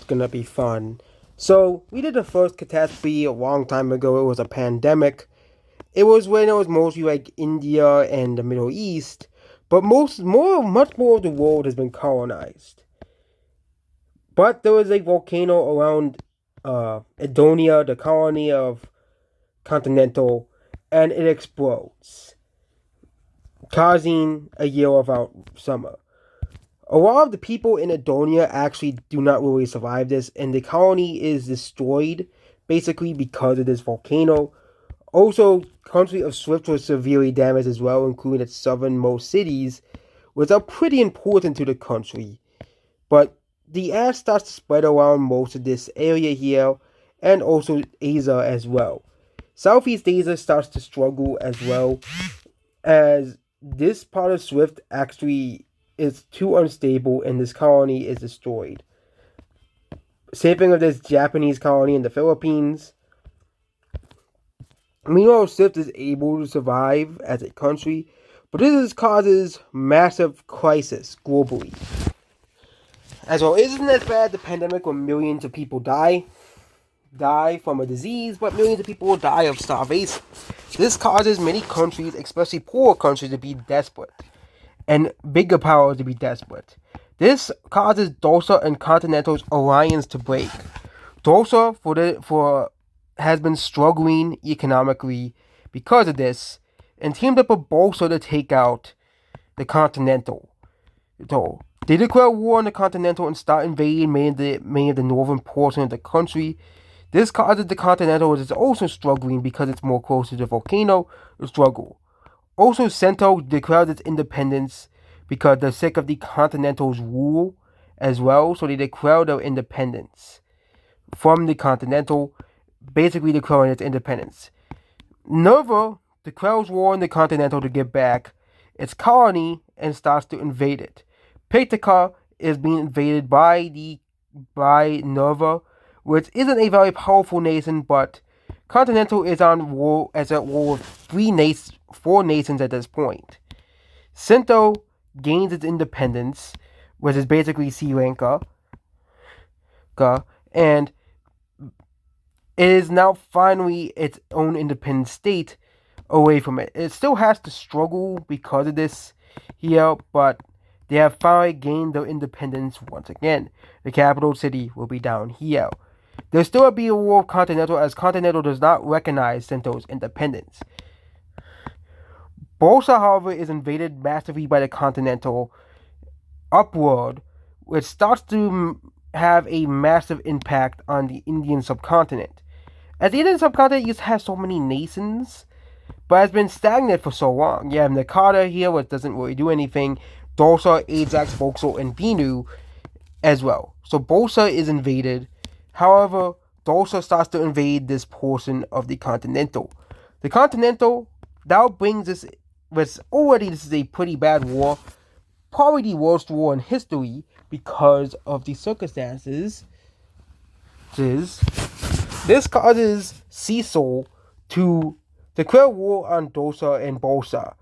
that's gonna be fun. So, we did the first catastrophe a long time ago. It was a pandemic. It was when it was mostly like India and the Middle East, but much more of the world has been colonized. But there was a volcano around Edonia, the colony of Continental, and it explodes, causing a year without summer. A lot of the people in Edonia actually do not really survive this, and the colony is destroyed basically because of this volcano. Also, country of Swift was severely damaged as well, including its southernmost cities, which are pretty important to the country. But the ash starts to spread around most of this area here, and also Asia as well. Southeast Asia starts to struggle as well, as this part of Swift actually is too unstable and this colony is destroyed. Same thing with this Japanese colony in the Philippines. Meanwhile, Swift is able to survive as a country, but this causes massive crisis globally. As well, isn't as bad the pandemic when millions of people die from a disease, but millions of people will die of starvation. This causes many countries, especially poorer countries, to be desperate, and bigger powers to be desperate. This causes DOSA and Continental's alliance to break. DOSA has been struggling economically because of this, and teamed up with BOSA to take out the Continental. So, they declare war on the Continental and start invading many of the northern portion of the country. This causes the Continental, which is also struggling because it's more close to the volcano, to struggle. Also, Cento declared its independence because they're sick of the Continental's rule as well, so they declared their independence from the Continental, basically declaring its independence. Nerva declares war on the Continental to get back its colony and starts to invade it. Pictica is being invaded by Nerva, which isn't a very powerful nation, but Continental is at war with four nations at this point. Cento gains its independence, which is basically Sri Lanka, and it is now finally its own independent state away from it. It still has to struggle because of this here, but they have finally gained their independence once again. The capital city will be down here. There'll still be a war of Continental, as Continental does not recognize Cento's independence. BOSA, however, is invaded massively by the Continental upward, which starts to have a massive impact on the Indian subcontinent. As the Indian subcontinent used to have so many nations, but has been stagnant for so long. You have Nakata here, which doesn't really do anything. Dosa, Ajax, Vauxhall, and Binu as well. So Bosa is invaded. However, Dosa starts to invade this portion of the Continental. The Continental now brings this, this is a pretty bad war, probably the worst war in history because of the circumstances. This causes Cecil to declare war on Dosa and Bosa,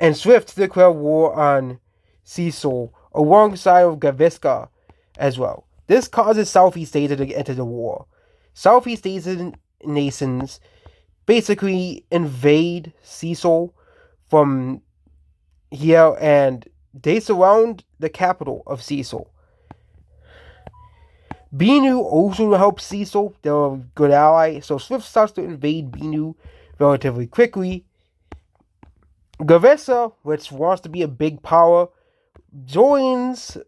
and Swift to declare war on Cecil alongside of Gaviska as well. This causes Southeast Asia to enter the war. Southeast Asian nations basically invade Cecil from here, and they surround the capital of Cecil. Binu also helps Cecil. They're a good ally, so Swift starts to invade Binu relatively quickly. Gavessa, which wants to be a big power, declares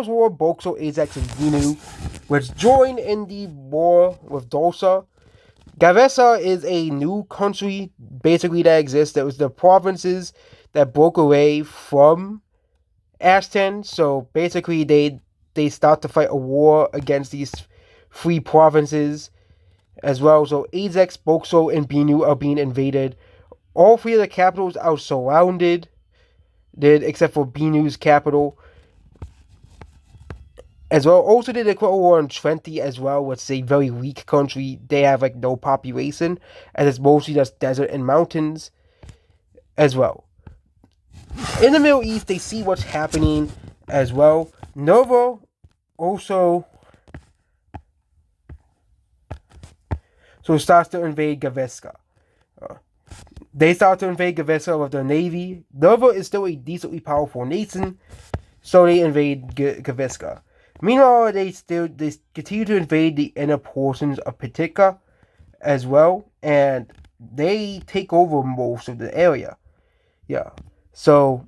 war with Boxo, Ajax, and Binu, which join in the war with Dosa. Gavessa is a new country, basically, that exists. That was the provinces that broke away from Ashton, so basically they start to fight a war against these three provinces as well. So Ajax, Boxo, and Binu are being invaded. All three of the capitals are surrounded, except for Binu's capital as well. Also, they declare war on Trenti as well, which is a very weak country. They have no population, and it's mostly just desert and mountains as well. In the Middle East, they see what's happening as well. Nerva also starts to invade Gaviska. They start to invade Gaviska with their navy. Nova is still a decently powerful nation, so they invade Gaviska. Meanwhile, they continue to invade the inner portions of Pitika as well, and they take over most of the area. Yeah, so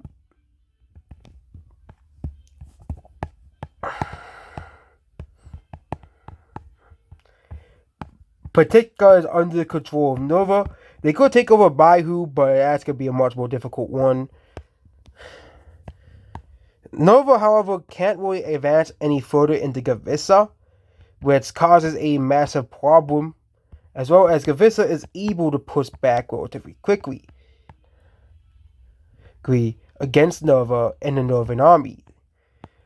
Pitika is under the control of Nova. They could take over Baihu, but that's gonna be a much more difficult one. Nova, however, can't really advance any further into Gavissa, which causes a massive problem, as well as Gavissa is able to push back relatively quickly against Nova and the Northern Army.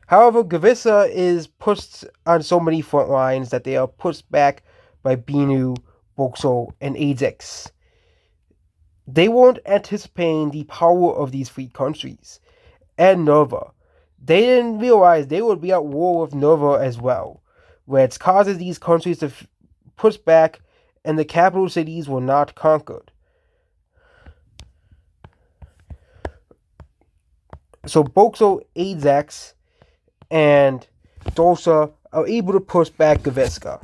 However, Gavissa is pushed on so many front lines that they are pushed back by Binu, Boxo, and Ajax. They weren't anticipating the power of these three countries and Nova. They didn't realize they would be at war with Nova as well, which causes these countries to push back, and the capital cities were not conquered. So Boxo, Ajax, and Dosa are able to push back Gaviska.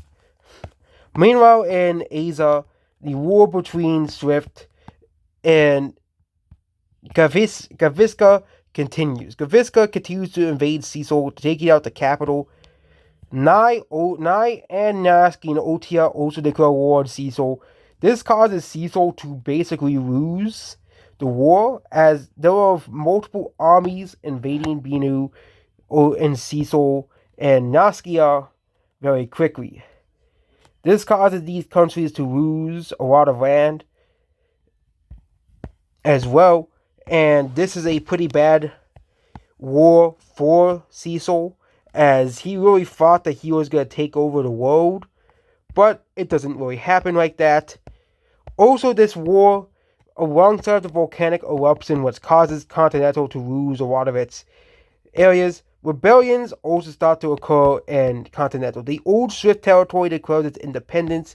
Meanwhile, in Asia, the war between Swift and Gaviska continues. Gaviska continues to invade Cecil, taking out the capital. Nai and Naski and Otia also declare war on Cecil. This causes Cecil to basically lose the war, as there are multiple armies invading Binu and Cecil and Naskia very quickly. This causes these countries to lose a lot of land as well, and this is a pretty bad war for Cecil, as he really thought that he was going to take over the world, but it doesn't really happen like that. Also, this war, alongside the volcanic eruption, which causes Continental to lose a lot of its areas, rebellions also start to occur in Continental. The old Swift territory declares its independence.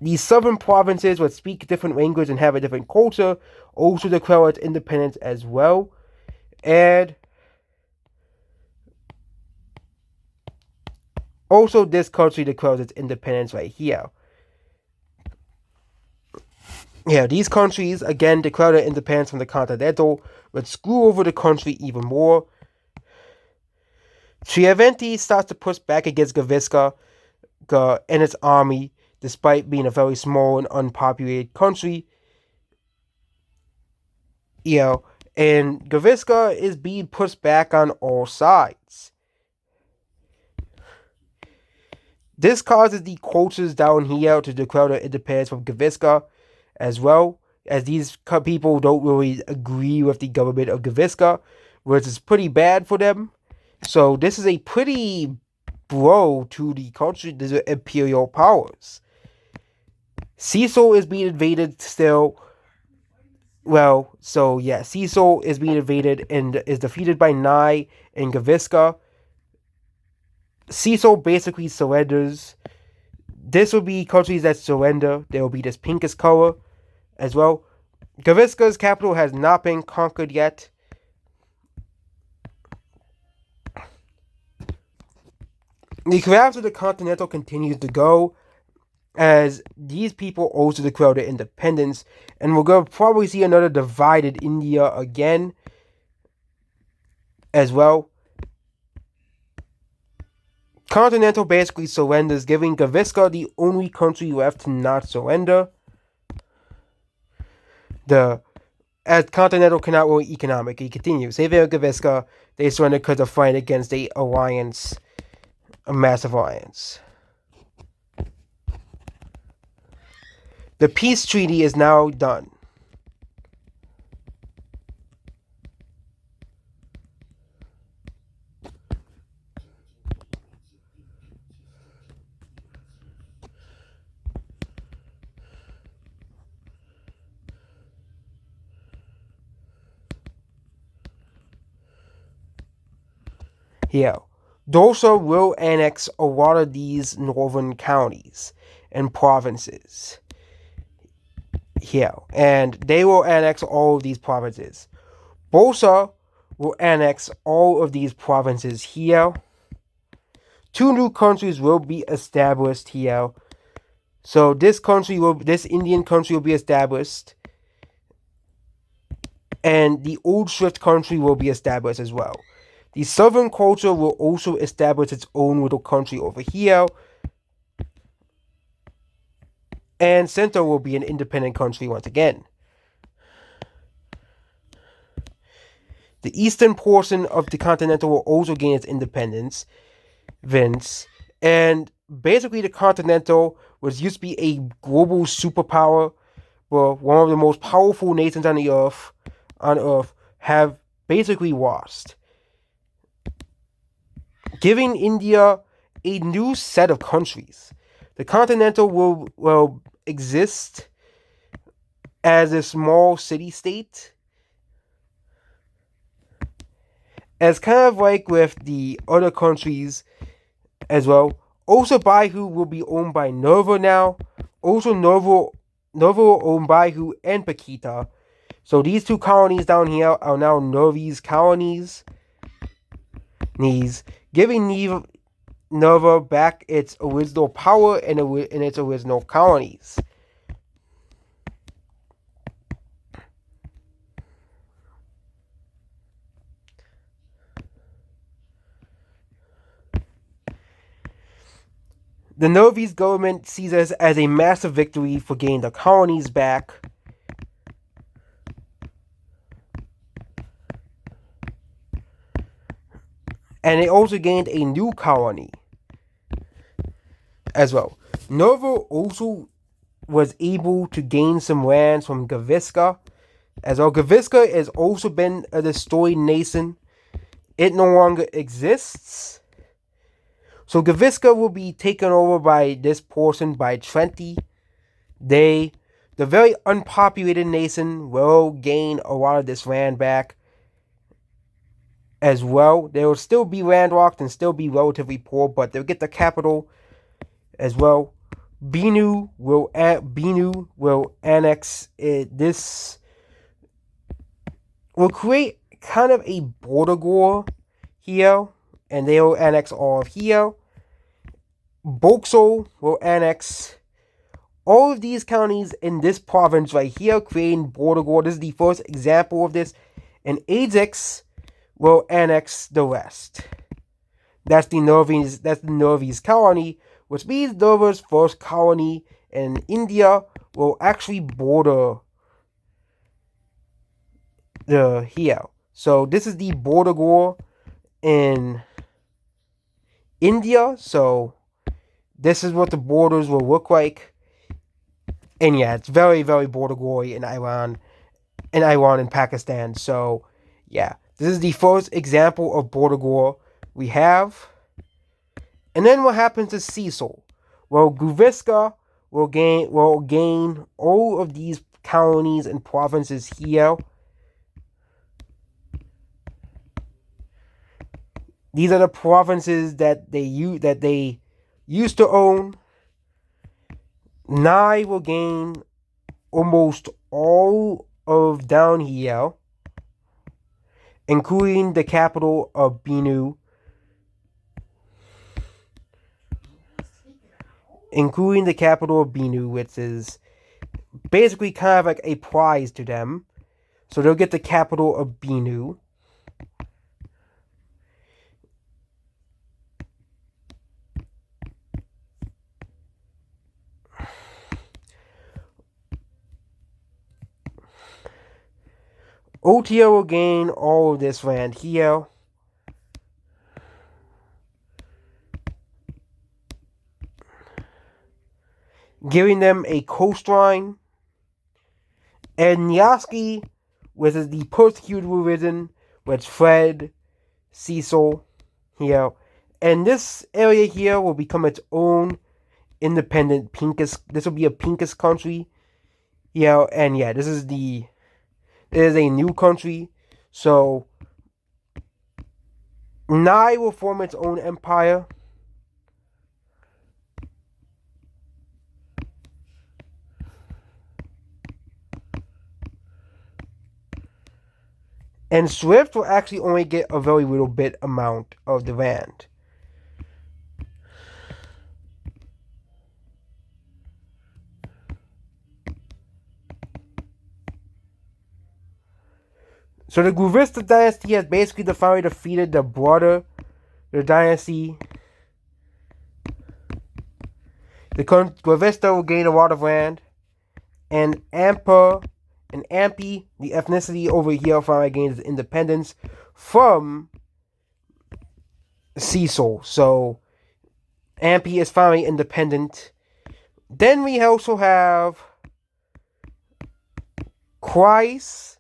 The southern provinces, which speak different languages and have a different culture, also declare its independence as well. And also, this country declares its independence right here. Yeah, these countries again declare their independence from the Continental, but screw over the country even more. Triaventi starts to push back against Gaviska and its army, despite being a very small and unpopulated country. And Gaviska is being pushed back on all sides. This causes the cultures down here to declare their independence from Gaviska as well, as these people don't really agree with the government of Gaviska, which is pretty bad for them. So this is a pretty blow to the country, the imperial powers. Cecil is being invaded still. Well, so yeah, Cecil is being invaded and is defeated by Nai and Gaviska. Cecil basically surrenders. This will be countries that surrender. There will be this pinkish color as well. Gaviska's capital has not been conquered yet. The collapse of the Continental continues to go, as these people also declare their independence, and we're going to probably see another divided India again as well. Continental basically surrenders, giving Gaviska the only country left to not surrender. As Continental cannot rule economically continue. Saving Gaviska, they surrender because of fighting against a massive alliance. The peace treaty is now done. Here, Dosa will annex a lot of these northern counties and provinces here, and they will annex all of these provinces. Bosa will annex all of these provinces here. Two new countries will be established here. So this Indian country will be established, and the Old Swift country will be established as well. The Southern culture will also establish its own little country over here, and Center will be an independent country once again. The eastern portion of the Continental will also gain its independence, and basically the Continental used to be a global superpower, well, one of the most powerful nations on Earth, have basically lost, giving India a new set of countries. The Continental will exist as a small city-state, as kind of like with the other countries as well. Also, Baihu will be owned by Nova now. Also, Nova will own Baihu and Pakita. So these two colonies down here are now Novi's colonies, giving Nova back its original power and its original colonies. The Novi's government sees this as a massive victory for getting the colonies back. And it also gained a new colony as well. Nova also was able to gain some lands from Gaviska as well. Gaviska has also been a destroyed nation. It no longer exists. So Gaviska will be taken over by this portion by Trenti. The very unpopulated nation, will gain a lot of this land back as well. They will still be landlocked and still be relatively poor, but they'll get the capital as well. Binu will annex it. This will create kind of a border war here, and they will annex all of here. Boxo will annex all of these counties in this province right here, creating border war. This is the first example of this. And Ajax will annex the rest. That's the Nervi's colony, which means Nova's first colony in India will actually border here. So this is the border war in India. So this is what the borders will look like. And yeah, it's very, very border gory in Iran and Pakistan. So yeah, this is the first example of border war we have. And then what happens to Cecil? Well, Guviska will gain all of these colonies and provinces here. These are the provinces that they used to own. Nai will gain almost all of down here, including the capital of Binu. Which is basically kind of like a prize to them. So they'll get the capital of Binu. Otia will gain all of this land here. Giving them a coastline. And Niaski, which is the persecuted religion, which fled Cecil here. And this area here will become its own independent Pincus. This will be a Pincus country. Yeah, and yeah, this is a new country. So Nai will form its own empire. And Swift will actually only get a very little bit amount of the land. So the Guvista dynasty has basically finally defeated the dynasty. The Guvista will gain a lot of land. And Ampi, the ethnicity over here, finally gains independence from Cecil. So Ampi is finally independent. Then we also have Kreis,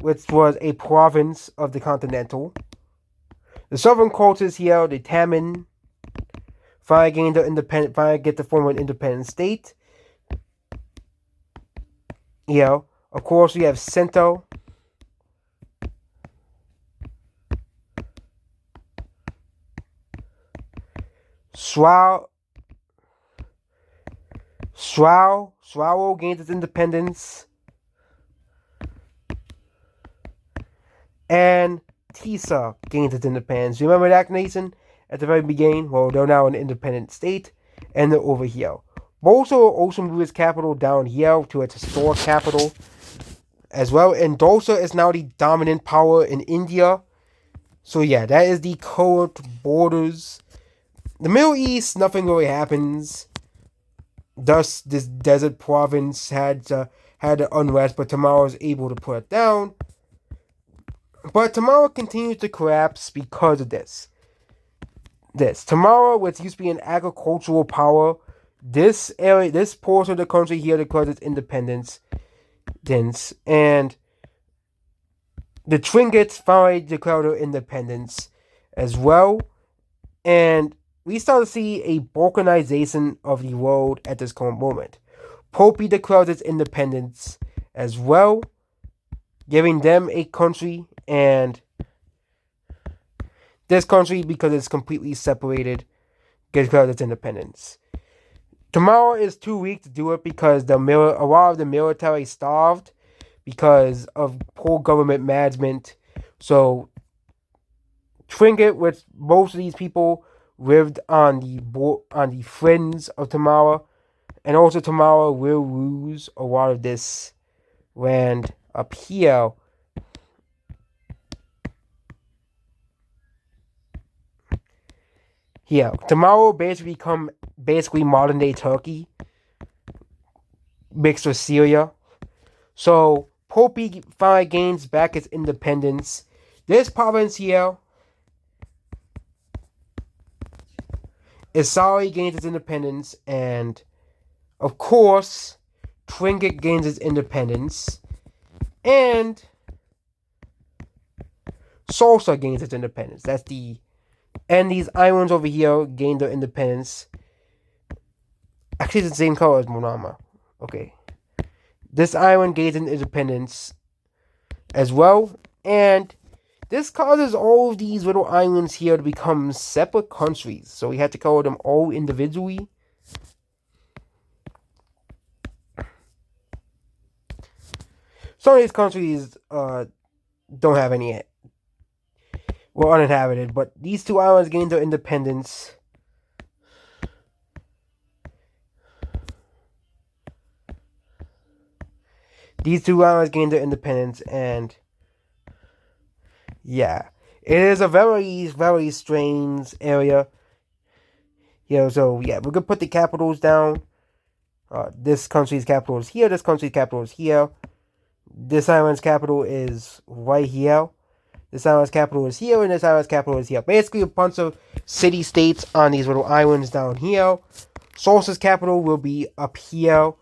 which was a province of the Continental. The southern cultures here, the Taman, finally get to form an independent state. Of course, we have Sento. Swao gains its independence. And Tisa gains its independence. Remember that, Nathan? At the very beginning? Well, they're now an independent state, and they're over here. Boso will also move its capital down here to its historic capital as well. And Dosa is now the dominant power in India. So yeah, that is the current borders. The Middle East, nothing really happens. Thus, this desert province had unrest, but Tamara was able to put it down. But Tamara continues to collapse because of this. Tamara, which used to be an agricultural power, this portion of the country here declares its independence. And the Tringits finally declared their independence as well. And we start to see a balkanization of the world at this current moment. Popey declares its independence as well, giving them a country, and this country, because it's completely separated, declares its independence. Tomorrow is too weak to do it because a lot of the military starved because of poor government management. So Trinket, which most of these people lived on the fringe of Tamara, and also Tamara will lose a lot of this land up here. Here, Tamara will basically become modern day Turkey mixed with Syria. So Popey finally gains back its independence. This province here, Isari gains its independence, and of course, Trinket gains its independence, and Salsa gains its independence. And these islands over here gain their independence. Actually, it's the same color as Monama. Okay. This island gains an independence as well, and this causes all of these little islands here to become separate countries. So we had to call them all individually. Some of these countries don't have any, were uninhabited, but these two islands gained their independence. These two islands gained their independence, and yeah, it is a very, very strange area. So yeah, we're gonna put the capitals down. This country's capital is here. This country's capital is here. This island's capital is right here. This island's capital is here, and this island's capital is here. Basically, a bunch of city-states on these little islands down here. Salsa's capital will be up here.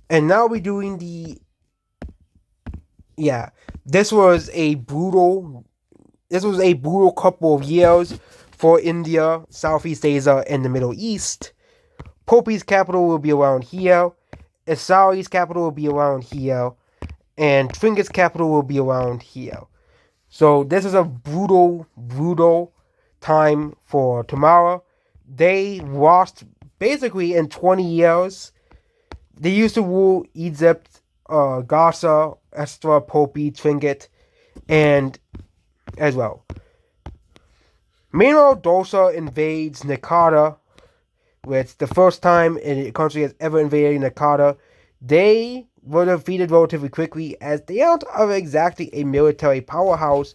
And now we're doing this was a brutal couple of years for India, Southeast Asia, and the Middle East. Popey's capital will be around here. Isari's capital will be around here. And Tringet's capital will be around here. So this is a brutal time for Tamara. They lost basically in 20 years. They used to rule Egypt, Gaza, Estra, Popi, Trinket, and as well. Meanwhile, Dosa invades Nakata, which the first time a country has ever invaded Nakata. They were defeated relatively quickly as they aren't exactly a military powerhouse.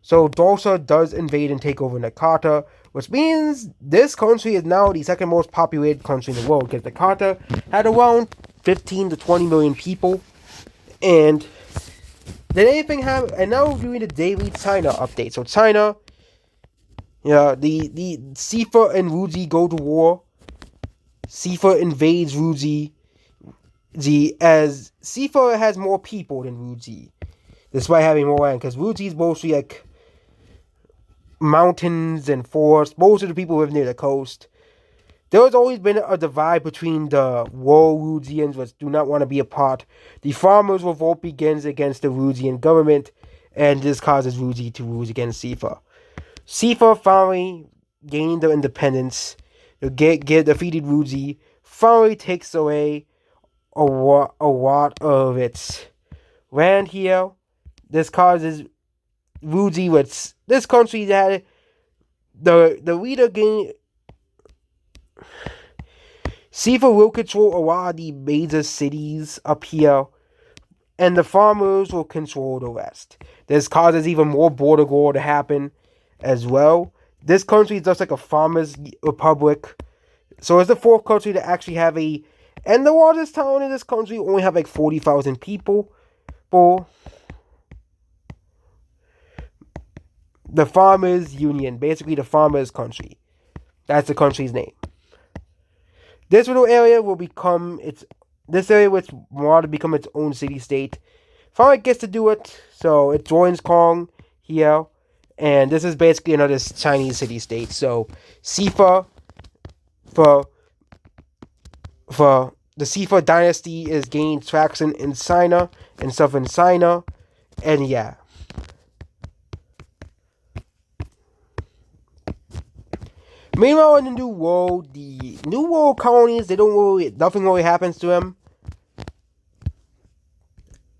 So Dosa does invade and take over Nakata, which means this country is now the second most populated country in the world, because Nakata had around 15 to 20 million people. And did anything happen? And now we're doing the daily China update. So China, the Sifa and Ruji go to war. Sifa invades Ruji. As Sifa has more people than Ruji, despite having more land, because Ruji is mostly like mountains and forests. Most of the people live near the coast. There has always been a divide between the rural Rujians, which do not want to be a part. The farmers' revolt begins against the Rujian government, and this causes Ruji to lose against Sifa. Sifa finally gained their independence. Defeated Ruji, finally takes away a lot of its land here. This causes Ruji, which this country had the leader gain. Sifa will control a lot of the major cities up here, and the farmers will control the rest. This causes even more border war to happen as well. This country is just like a farmers' republic. So it's the fourth country to actually have a... And the largest town in this country only have like 40,000 people. For the Farmers Union, basically the Farmers Country. That's the country's name. This little area will become this area which wanted to become its own city-state. Finally gets to do it, so it joins Kong here, and this is basically another Chinese city-state. So Sifa, for the Sifa dynasty, is gaining traction in China, in southern China, and yeah. Meanwhile, in the New World colonies, nothing really happens to them.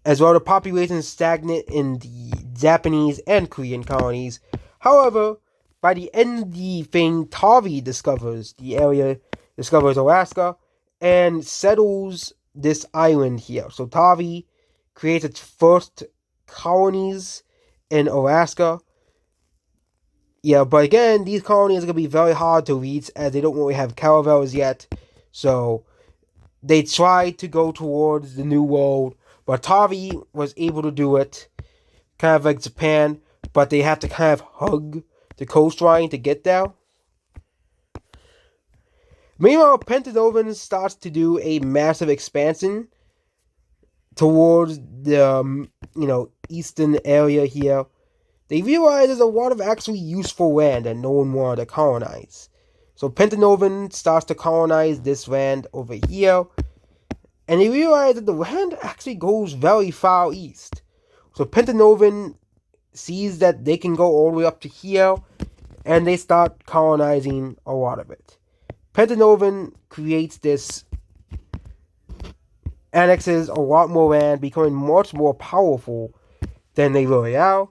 As well, the population is stagnant in the Japanese and Korean colonies. However, by the end of the thing, Tavi discovers Alaska, and settles this island here. So Tavi creates its first colonies in Alaska. Yeah, but again, these colonies are going to be very hard to reach as they don't really have caravels yet. So they try to go towards the New World, but Tavi was able to do it, kind of like Japan, but they have to kind of hug the coastline to get there. Meanwhile, Pentanovan starts to do a massive expansion towards the eastern area here. They realize there's a lot of actually useful land that no one wanted to colonize. So Pentanovan starts to colonize this land over here, and they realize that the land actually goes very far east. So Pentanovan sees that they can go all the way up to here, and they start colonizing a lot of it. Pentanovan creates this, annexes a lot more land, becoming much more powerful than they really are.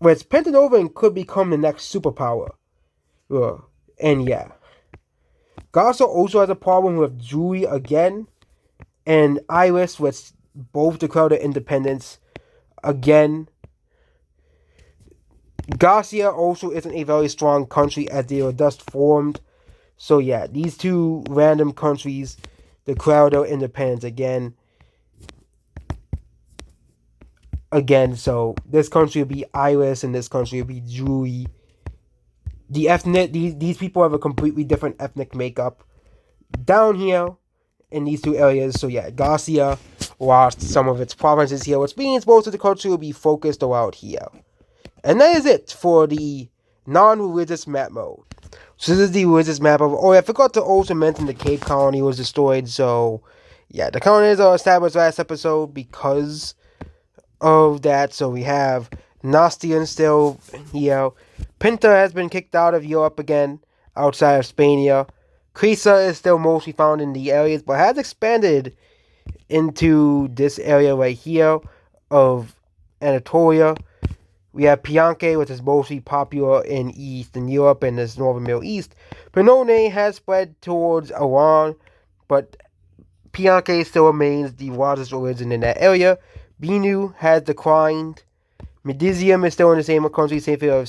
Which Pentanovan could become the next superpower. And yeah. Gaza also has a problem with Jui again, and Iris, which both declared their independence again. Garcia also isn't a very strong country as they were just formed. So yeah, these two random countries declared their independence again. So this country will be Iris and this country will be Jui. These people have a completely different ethnic makeup down here in these two areas. So yeah, Garcia lost some of its provinces here, which means most of the country will be focused around here. And that is it for the non-religious map mode. So this is the religious map of... Oh, I forgot to also mention the Cape Colony was destroyed. So yeah, the colonies are established last episode because of that. So we have Nostian still here. Pinta has been kicked out of Europe again, outside of Spania. Crisa is still mostly found in the areas, but has expanded into this area right here of Anatolia. We have Pianke, which is mostly popular in Eastern Europe and this Northern Middle East. Benone has spread towards Iran, but Pianke still remains the largest religion in that area. Binu has declined. Medizium is still in the same country, same thing of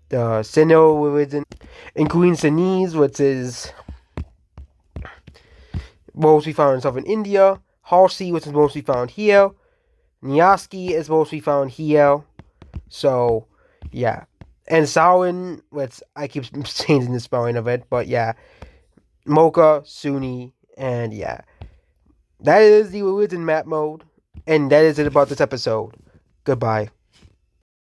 the Sino religion, including Sinese, which is mostly found in southern India. Halsi, which is mostly found here. Nyaski is mostly found here. So, yeah. And Samhain, which I keep changing the spelling of it, but yeah. Mocha, Sunni, and yeah. That is the religion map mode. And that is it about this episode. Goodbye.